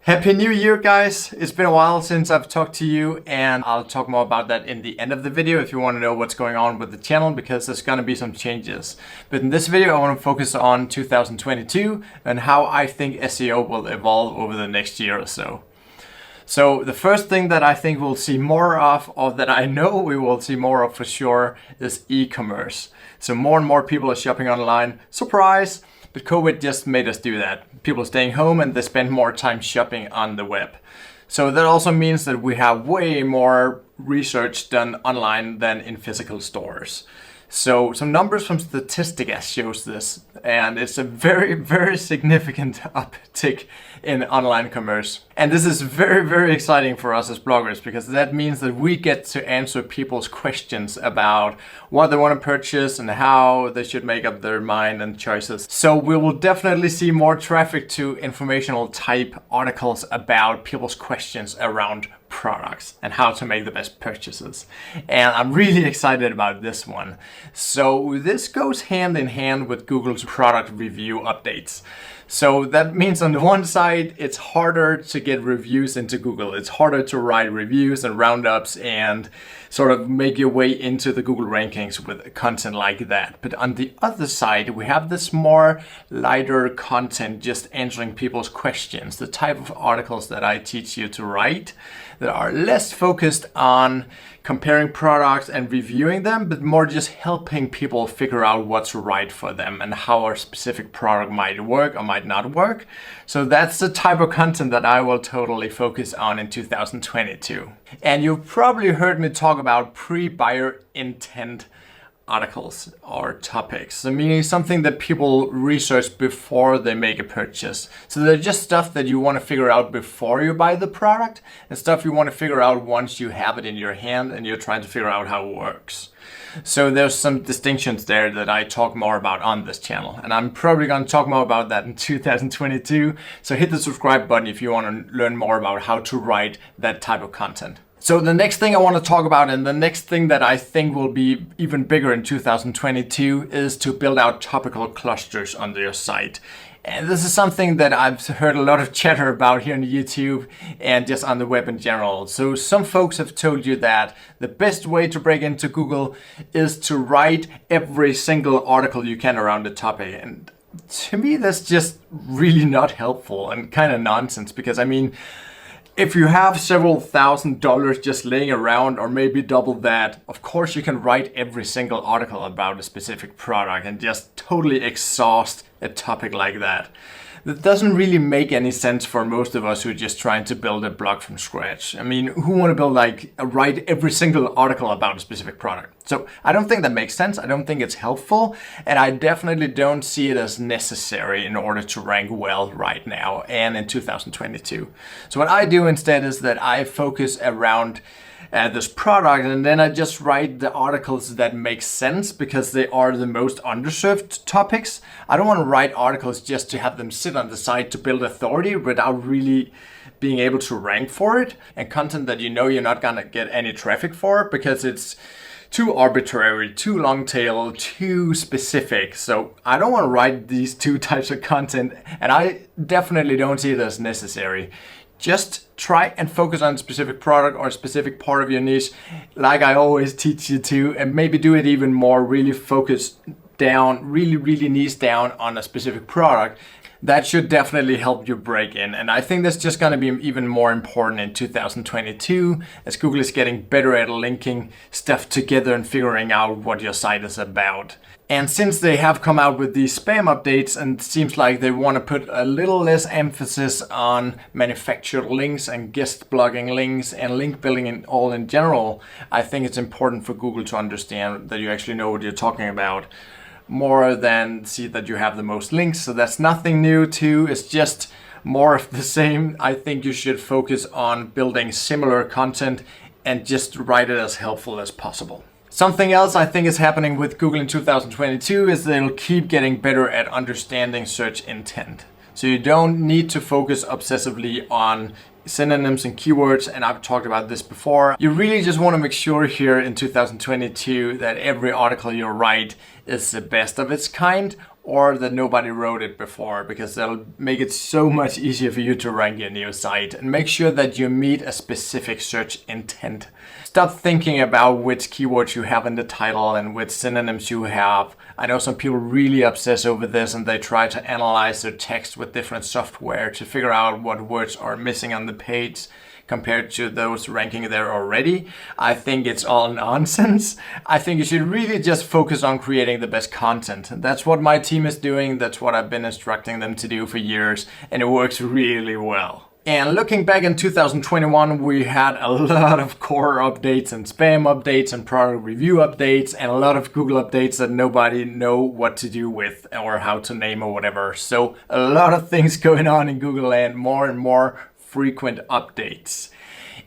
Happy New Year, guys! It's been a while since I've talked to you, and I'll talk more about that in the end of the video if you want to know what's going on with the channel, because there's going to be some changes. But in this video, I want to focus on 2022 and how I think SEO will evolve over the next year or so. So the first thing that I think we'll see more of, or that I know we will see more of for sure, is e-commerce. So more and more people are shopping online. Surprise! But COVID just made us do that. People are staying home and they spend more time shopping on the web. So that also means that we have way more research done online than in physical stores. So some numbers from Statistics shows this, and it's a very, very significant uptick in online commerce. And this is very, very exciting for us as bloggers, because that means that we get to answer people's questions about what they want to purchase and how they should make up their mind and choices. So we will definitely see more traffic to informational type articles about people's questions around products and how to make the best purchases. And I'm really excited about this one. So this goes hand in hand with Google's product review updates. So that means on the one side, it's harder to get reviews into Google. It's harder to write reviews and roundups and sort of make your way into the Google rankings with content like that. But on the other side, we have this more lighter content just answering people's questions, the type of articles that I teach you to write that are less focused on comparing products and reviewing them, but more just helping people figure out what's right for them and how a specific product might work or might not work. So that's the type of content that I will totally focus on in 2022. And you've probably heard me talk about pre-buyer intent articles or topics. So meaning something that people research before they make a purchase. So they're just stuff that you want to figure out before you buy the product and stuff you want to figure out once you have it in your hand and you're trying to figure out how it works. So there's some distinctions there that I talk more about on this channel, and I'm probably going to talk more about that in 2022. So hit the subscribe button if you want to learn more about how to write that type of content. So the next thing I want to talk about, and the next thing that I think will be even bigger in 2022, is to build out topical clusters on your site. And this is something that I've heard a lot of chatter about here on YouTube and just on the web in general. So some folks have told you that the best way to break into Google is to write every single article you can around the topic. And to me, that's just really not helpful and kind of nonsense, because I mean, if you have several $1,000s just laying around, or maybe double that, of course you can write every single article about a specific product and just totally exhaust a topic like that. That doesn't really make any sense for most of us who are just trying to build a blog from scratch. I mean, who want to build write every single article about a specific product? So I don't think that makes sense. I don't think it's helpful, and I definitely don't see it as necessary in order to rank well right now and in 2022. So what I do instead is that I focus around this product, and then I just write the articles that make sense because they are the most underserved topics. I don't want to write articles just to have them sit on the site to build authority without really being able to rank for it, and content that you know you're not gonna get any traffic for because it's too arbitrary, too long tail, too specific. So I don't want to write these two types of content, and I definitely don't see it as necessary. Just try and focus on a specific product or a specific part of your niche, like I always teach you to, and maybe do it even more, really focus down, really niche down on a specific product. That should definitely help you break in. And I think that's just going to be even more important in 2022 as Google is getting better at linking stuff together and figuring out what your site is about. And since they have come out with these spam updates, and it seems like they want to put a little less emphasis on manufactured links and guest blogging links and link building and all in general, I think it's important for Google to understand that you actually know what you're talking about, more than see that you have the most links. So that's nothing new too. It's just more of the same. I think you should focus on building similar content and just write it as helpful as possible. Something else I think is happening with Google in 2022 is they'll keep getting better at understanding search intent. So you don't need to focus obsessively on synonyms and keywords, and I've talked about this before. You really just want to make sure here in 2022 that every article you write is the best of its kind, or that nobody wrote it before, because that'll make it so much easier for you to rank your new site. And make sure that you meet a specific search intent. Stop thinking about which keywords you have in the title and which synonyms you have. I know some people really obsess over this, and they try to analyze their text with different software to figure out what words are missing on the page compared to those ranking there already. I think it's all nonsense. I think you should really just focus on creating the best content. That's what my team is doing. That's what I've been instructing them to do for years, and it works really well. And looking back in 2021, we had a lot of core updates and spam updates and product review updates and a lot of Google updates that nobody know what to do with or how to name or whatever. So a lot of things going on in Google land, more and more frequent updates.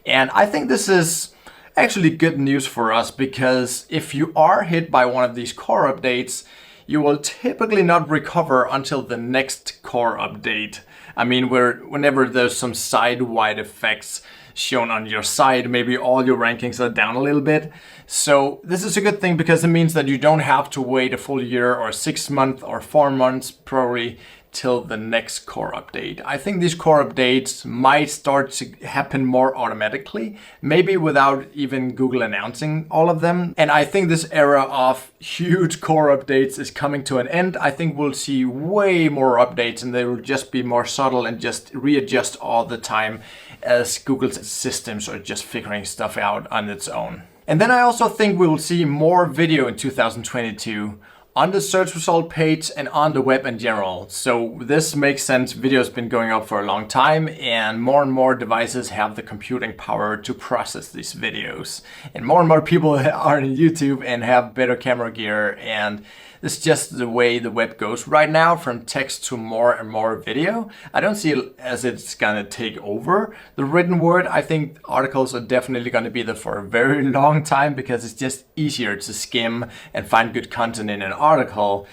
And I think this is actually good news for us, because if you are hit by one of these core updates, you will typically not recover until the next core update. I mean, whenever there's some side-wide effects shown on your site, maybe all your rankings are down a little bit. So this is a good thing, because it means that you don't have to wait a full year or 6 months or 4 months probably till the next core update. I think these core updates might start to happen more automatically, maybe without even Google announcing all of them. And I think this era of huge core updates is coming to an end. I think we'll see way more updates, and they will just be more subtle and just readjust all the time as Google's systems are just figuring stuff out on its own. And then I also think we will see more video in 2022. On the search result page and on the web in general. So this makes sense. Video has been going up for a long time, and more devices have the computing power to process these videos. And more people are on YouTube and have better camera gear, and it's just the way the web goes right now, from text to more and more video. I don't see it as it's gonna take over the written word. I think articles are definitely gonna be there for a very long time, because it's just easier to skim and find good content in an article.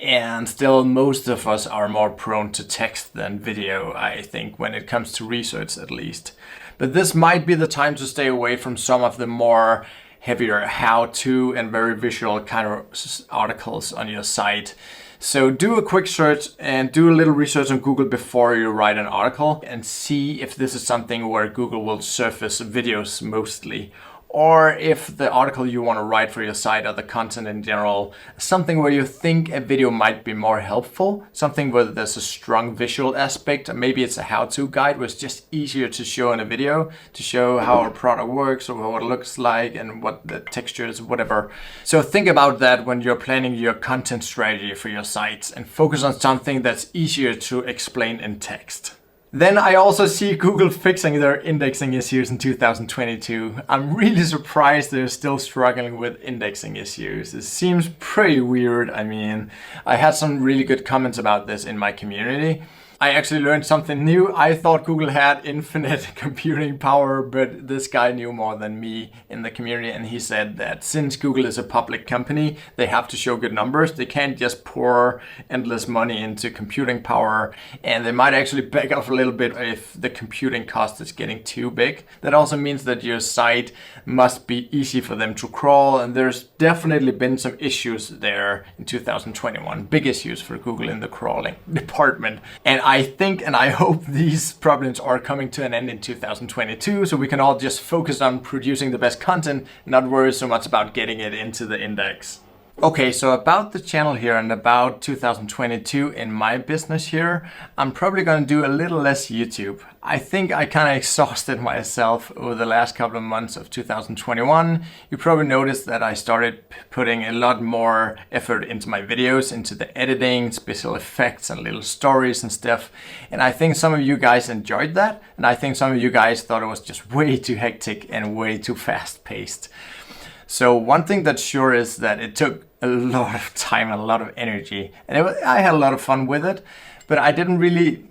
And still, most of us are more prone to text than video, I think, when it comes to research at least. But this might be the time to stay away from some of the more heavier how-to and very visual kind of articles on your site. So do a quick search and do a little research on Google before you write an article, and see if this is something where Google will surface videos mostly, or if the article you want to write for your site or the content in general, something where you think a video might be more helpful, something where there's a strong visual aspect. Maybe it's a how-to guide where it's just easier to show in a video, to show how a product works or what it looks like and what the texture is, whatever. So think about that when you're planning your content strategy for your sites, and focus on something that's easier to explain in text. Then I also see Google fixing their indexing issues in 2022. I'm really surprised they're still struggling with indexing issues. It seems pretty weird. I mean, I had some really good comments about this in my community. I actually learned something new. I thought Google had infinite computing power, but this guy knew more than me in the community, and he said that since Google is a public company, they have to show good numbers. They can't just pour endless money into computing power, and they might actually back off a little bit if the computing cost is getting too big. That also means that your site must be easy for them to crawl, and there's definitely been some issues there in 2021, big issues for Google in the crawling department. And I think and I hope these problems are coming to an end in 2022, so we can all just focus on producing the best content, not worry so much about getting it into the index. Okay, so about the channel here and about 2022 in my business here, I'm probably going to do a little less YouTube. I think I kind of exhausted myself over the last couple of months of 2021. You probably noticed that I started putting a lot more effort into my videos, into the editing, special effects and little stories and stuff. And I think some of you guys enjoyed that. And I think some of you guys thought it was just way too hectic and way too fast paced. So one thing that's sure is that it took a lot of time and a lot of energy, and I had a lot of fun with it, but I didn't really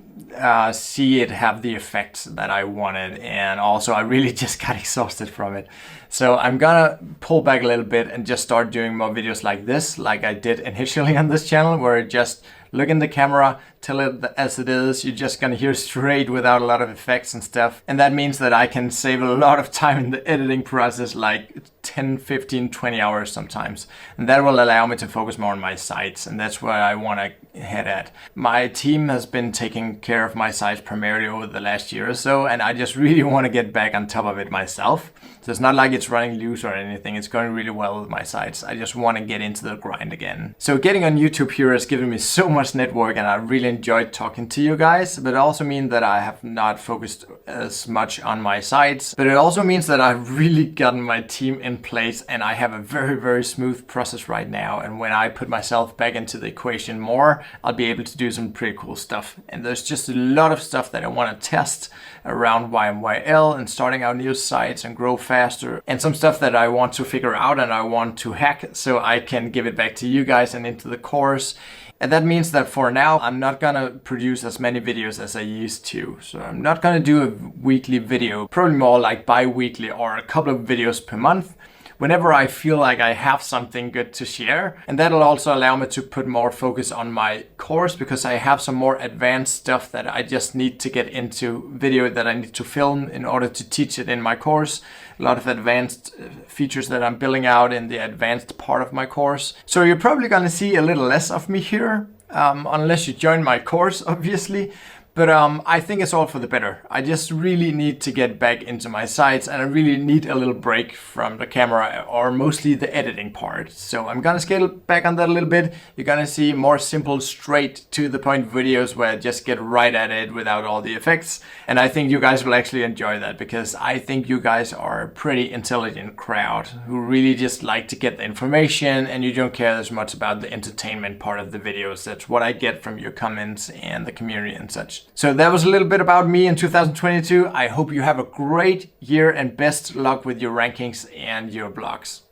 see it have the effects that I wanted, and also I really just got exhausted from it. So I'm gonna pull back a little bit and just start doing more videos like this, like I did initially on this channel, where I just look in the camera, tell it as it is. You're just gonna hear straight without a lot of effects and stuff. And that means that I can save a lot of time in the editing process, like 10, 15, 20 hours sometimes. And that will allow me to focus more on my sites, and that's where I want to head at. My team has been taking care of my sites primarily over the last year or so, and I just really want to get back on top of it myself. So it's not like it's running loose or anything. It's going really well with my sites. I just want to get into the grind again. So getting on YouTube here has given me so much network, and I really enjoyed talking to you guys, but it also means that I have not focused as much on my sites. But it also means that I've really gotten my team in place, and I have a very, very smooth process right now. And when I put myself back into the equation more, I'll be able to do some pretty cool stuff. And there's just a lot of stuff that I want to test around YMYL and starting out new sites and grow faster, and some stuff that I want to figure out and I want to hack so I can give it back to you guys and into the course. And that means that for now, I'm not gonna produce as many videos as I used to. So I'm not gonna do a weekly video, probably more like bi-weekly or a couple of videos per month, whenever I feel like I have something good to share. And that'll also allow me to put more focus on my course, because I have some more advanced stuff that I just need to get into video that I need to film in order to teach it in my course. A lot of advanced features that I'm building out in the advanced part of my course. So you're probably gonna see a little less of me here, unless you join my course, obviously. But I think it's all for the better. I just really need to get back into my sites, and I really need a little break from the camera, or mostly the editing part. So I'm gonna scale back on that a little bit. You're gonna see more simple, straight to the point videos where I just get right at it without all the effects. And I think you guys will actually enjoy that, because I think you guys are a pretty intelligent crowd who really just like to get the information, and you don't care as much about the entertainment part of the videos. That's what I get from your comments and the community and such. So that was a little bit about me in 2022. I hope you have a great year, and best luck with your rankings and your blogs.